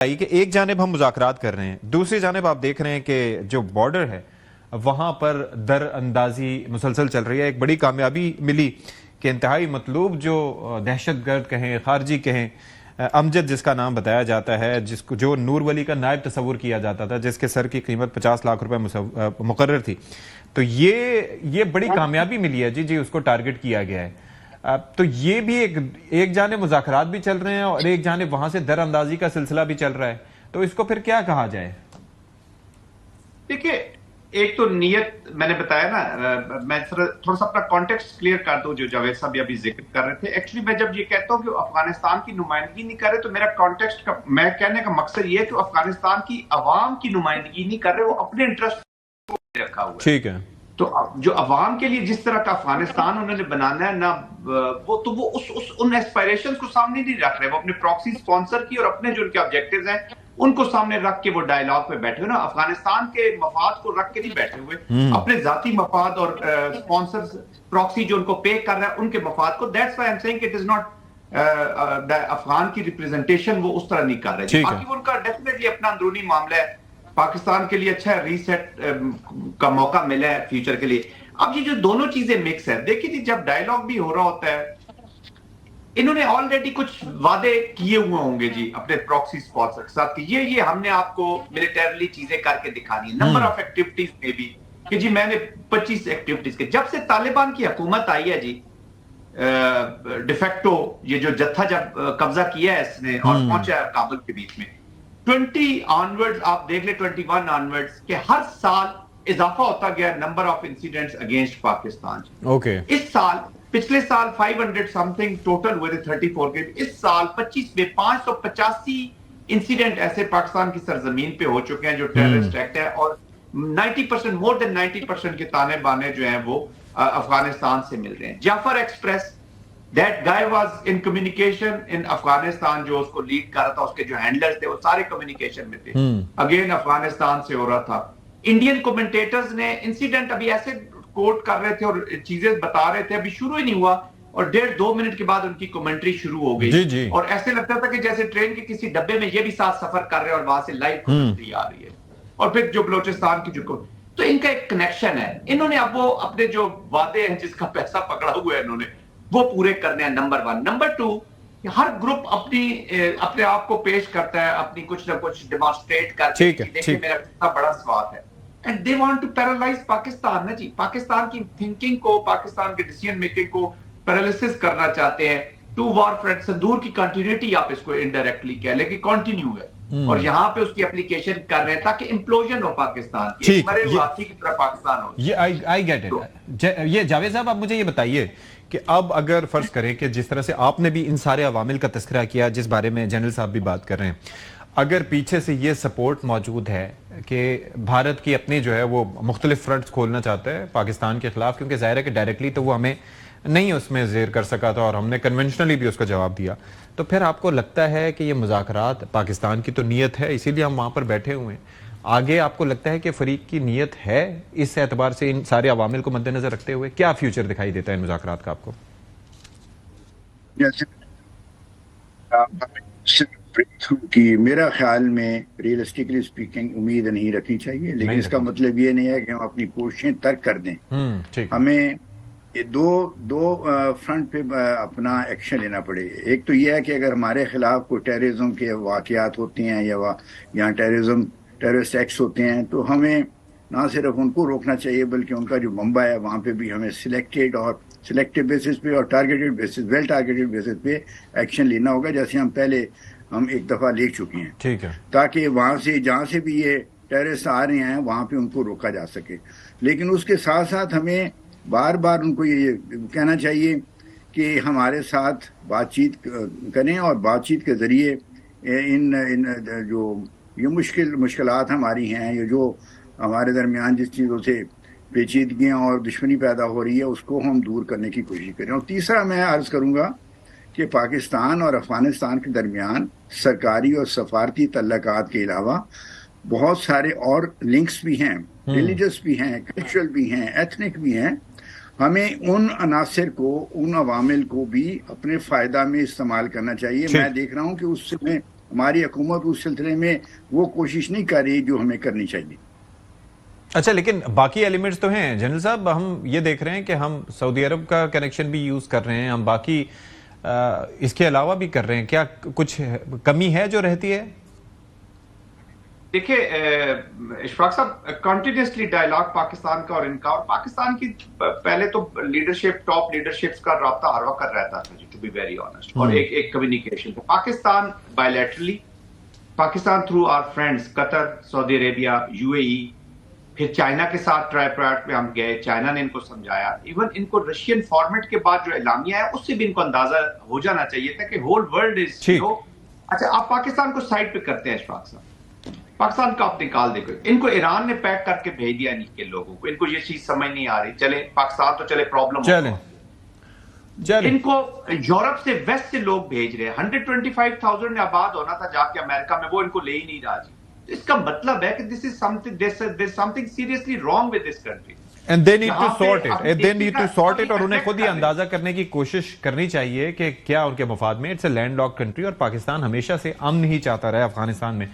کہ ایک جانب ہم مذاکرات کر رہے ہیں، دوسری جانب آپ دیکھ رہے ہیں کہ جو بارڈر ہے وہاں پر در اندازی مسلسل چل رہی ہے. ایک بڑی کامیابی ملی کہ انتہائی مطلوب جو دہشت گرد کہیں، خارجی کہیں، امجد جس کا نام بتایا جاتا ہے، جس کو جو نور ولی کا نائب تصور کیا جاتا تھا، جس کے سر کی قیمت 50 لاکھ روپے مقرر تھی، تو یہ بڑی کامیابی ملی ہے. جی اس کو ٹارگٹ کیا گیا ہے. تو یہ بھی ایک جانب مذاکرات بھی چل رہے ہیں اور ایک جانب وہاں سے در اندازی کا سلسلہ بھی چل رہا ہے. تو اس کو پھر کیا کہا جائے؟ دیکھیں، ایک تو نیت میں نے بتایا نا، میں تھوڑا سا اپنا کانٹیکسٹ کلیئر کر دوں جو جاوید صاحب ابھی ذکر کر رہے تھے. ایکچولی میں جب یہ کہتا ہوں کہ افغانستان کی نمائندگی نہیں کر رہے تو میرا کانٹیکسٹ کا میں کہنے کا مقصد یہ ہے کہ افغانستان کی عوام کی نمائندگی نہیں کر رہے، وہ اپنے انٹرسٹ کو رکھا ہوا ہے. ٹھیک ہے. تو جو عوام کے لیے جس طرح کا افغانستان انہوں نے بنانا ہے نا، وہ ان ایسپائریشنز کو سامنے نہیں رکھ رہے. وہ اپنے پراکسی سپانسر کی اور اپنے جو ان کے آبجیکٹیوز ہیں ان کو سامنے رکھ کے وہ ڈائیلاگ پہ بیٹھے ہوئے نا. افغانستان کے مفاد کو رکھ کے نہیں بیٹھے ہوئے، اپنے ذاتی مفاد اور سپانسرز پراکسی جو ان کو پے کر رہا ہے ان کے مفاد کو. That's why I am seeing it is not Afghan کی ریپریزنٹیشن وہ اس طرح نہیں کر رہے. باقی وہ ان کا ڈیفینیٹلی اپنا اندرونی معاملہ ہے. پاکستان کے لیے اچھا ہے، ریسیٹ کا موقع ملا ہے فیوچر کے لیے. اب یہ جو دونوں چیزیں مکس ہے، دیکھیں جی جب ڈائیلاگ بھی ہو رہا ہوتا ہے انہوں نے آلریڈی کچھ وعدے کیے ہوئے ہوں گے جی اپنے پراکسی سپانسر کے ساتھ کہ یہ ہم نے آپ کو ملیٹریلی چیزیں کر کے دکھانی ہے. نمبر آف ایکٹیویٹیز میں بھی کہ جی میں نے 25 ایکٹیویٹیز کے جب سے طالبان کی حکومت آئی ہے جی ڈیفیکٹو یہ جو جتھا جب قبضہ کیا ہے اس نے اور پہنچا ہے کابل کے بیچ میں 20 آنورڈز آپ دیکھ لیں 21 آنورڈز کہ ہر سال اضافہ ہوتا گیا number of incidents against Pakistan. اس سال پچھلے سال 500 سمتھنگ ٹوٹل ہوئے تھے 34 کے. اس سال 25 میں 585 انسیڈنٹ ایسے پاکستان کی سرزمین پہ ہو چکے ہیں جو ٹیررسٹ ایکٹ ہے اور 90% مور دین 90% کے تانے بانے جو ہیں وہ افغانستان سے مل رہے ہیں. Jaffar Express that guy was in communication in Afghanistan, جو اس کو لیڈ کر رہا تھا اس کے جو ہینڈلرز تھے وہ سارے کمیونیکیشن میں تھے، اگین افغانستان سے ہو رہا تھا. انڈین کومنٹیٹرز نے انسیڈنٹ ابھی ایسے کوٹ کر رہے تھے اور چیزیں بتا رہے تھے، ابھی شروع ہی نہیں ہوا اور 1.5-2 منٹ کے بعد ان کی کومنٹری شروع ہو گئی اور ایسے لگتا تھا کہ جیسے ٹرین کے کسی ڈبے میں یہ بھی ساتھ سفر کر رہے ہیں اور وہاں سے لائیو کومنٹری آ رہی ہے. اور پھر جو بلوچستان کی جو تو ان کا ایک کنیکشن ہے. انہوں نے اب وہ اپنے جو وعدے ہیں جس کا پیسہ پکڑا ہوا ہے انہوں نے وہ پورے کرنے ہیں. نمبر 1. نمبر 2 ہر گروپ اپنے آپ کو پیش کرتا ہے اپنی کچھ نہ کچھ ڈیمانسٹریٹ کر کے دیکھیں میرا کتنا بڑا سواد ہے. And they want to paralyze Pakistan نا جی. پاکستان کی تھنکنگ کو، پاکستان کے ڈیسیژن میکنگ کو پیرالائسس کرنا چاہتے ہیں. ٹو وار فرنٹ صدور کی کنٹینیوٹی آپ اس کو انڈائریکٹلی کہہ لیں کہ کنٹینیو ہے اور یہاں پہ اس کی اپلیکیشن کر رہے ہیں تاکہ امپلوژن ہو پاکستان کی، مرے ہوئے ہاتھی کی طرح پاکستان ہو. یہ آئی گیٹ اٹ. یہ جاوید صاحب آپ مجھے یہ بتائیے کہ اب اگر فرض کریں کہ جس طرح سے آپ نے بھی ان سارے عوامل کا تذکرہ کیا جس بارے میں جنرل صاحب بھی بات کر رہے ہیں، اگر پیچھے سے یہ سپورٹ موجود ہے کہ بھارت کی اپنی جو ہے وہ مختلف فرنٹس کھولنا چاہتا ہے پاکستان کے خلاف، کیونکہ ظاہر ہے کہ ڈائریکٹلی تو وہ ہمیں نہیں اس میں زیر کر سکا تھا اور ہم نے کنونشنلی بھی اس کا جواب دیا، تو پھر آپ کو لگتا ہے کہ یہ مذاکرات پاکستان کی تو نیت ہے اسی لیے ہم وہاں پر بیٹھے ہوئے ہیں، آگے آپ کو لگتا ہے کہ فریق کی نیت ہے اس اعتبار سے ان سارے عوامل کو مد نظر رکھتے ہوئے کیا فیوچر دکھائی دیتا ہے ان مذاکرات کا آپ کو؟ کہ میرا خیال میں ریئلسٹکلی سپیکنگ امید نہیں رکھنی چاہیے، لیکن اس کا مطلب یہ نہیں ہے کہ ہم اپنی کوششیں ترک کر دیں. ہمیں دو فرنٹ پہ اپنا ایکشن لینا پڑے. ایک تو یہ ہے کہ اگر ہمارے خلاف کوئی ٹیررزم کے واقعات ہوتے ہیں یا یہاں ٹیررسٹ ایکٹس ہوتے ہیں تو ہمیں نہ صرف ان کو روکنا چاہیے بلکہ ان کا جو منبع ہے وہاں پہ بھی ہمیں سلیکٹڈ بیسس پہ اور targeted basis well targeted basis پہ ایکشن لینا ہوگا، جیسے ہم ایک دفعہ لے چکے ہیں. ٹھیک ہے. تاکہ وہاں سے جہاں سے بھی یہ ٹیررسٹ آ رہے ہیں وہاں پہ ان کو روکا جا سکے. لیکن اس کے ساتھ ساتھ ہمیں بار بار ان کو یہ کہنا چاہیے کہ ہمارے ساتھ بات چیت کریں اور بات چیت کے ذریعے ان جو یہ مشکلات ہماری ہیں، یہ جو ہمارے درمیان جس چیزوں سے پیچیدگیاں اور دشمنی پیدا ہو رہی ہے اس کو ہم دور کرنے کی کوشش کریں. اور تیسرا میں عرض کروں گا کہ پاکستان اور افغانستان کے درمیان سرکاری اور سفارتی تعلقات کے علاوہ بہت سارے اور لنکس بھی ہیں، ریلیجس بھی ہیں، کلچرل بھی ہیں، ایتھنک بھی ہیں. ہمیں ان عناصر کو، ان عوامل کو بھی اپنے فائدہ میں استعمال کرنا چاہیے. میں دیکھ رہا ہوں کہ اس میں ہماری حکومت اس سلسلے میں وہ کوشش نہیں کر رہی جو ہمیں کرنی چاہیے. اچھا لیکن باقی ایلیمنٹس تو ہیں جنرل صاحب, ہم یہ دیکھ رہے ہیں کہ ہم سعودی عرب کا کنیکشن بھی یوز کر رہے ہیں, ہم باقی اس کے علاوہ بھی کر رہے ہیں, کیا کچھ کمی ہے جو رہتی ہے؟ دیکھیں اشفاق صاحب, کنٹینیوسلی ڈائلاگ پاکستان کا اور ان کا, اور پاکستان کی پہلے تو لیڈرشپ, ٹاپ لیڈرشپس کا رابطہ ہر وقت رہتا تھا, ٹو بی ویری آنیسٹ, اور ایک کمیونیکیشن تھا. Pakistan bilaterally, Pakistan through our friends Qatar, Saudi Arabia, U A E, پھر چائنا کے ساتھ ٹرائیپراٹ پہ ہم گئے, چائنا نے ان کو سمجھایا. ایون ان کو رشین فارمیٹ کے بعد جو اعلامیہ ہے اس سے بھی ان کو اندازہ ہو جانا چاہیے تھا کہ ہول ورلڈ از نو. اچھا آپ پاکستان کو سائڈ پہ کرتے ہیں اشفاق صاحب, پاکستان کا آپ نکال دے, ان کو ایران نے پیک کر کے بھیج دیا ان کے لوگوں کو, ان کو یہ چیز سمجھ نہیں آ رہی. چلے پاکستان تو چلے پرابلم, ان کو یورپ سے ویسٹ سے لوگ بھیج رہے ہیں. 125,000 نے آباد ہونا تھا جا کے امریکہ میں, وہ ان کو لے ہی نہیں رہا جی. اس کا مطلب ہے کہ this is something seriously wrong with this country. And they need to sort it. They need to sort it, اور انہیں خود ہی اندازہ کرنے کی کوشش کرنی چاہیے کہ کیا ان کے مفاد میں. It's a land lock country, اور پاکستان ہمیشہ سے امن ہی چاہتا رہا افغانستان میں.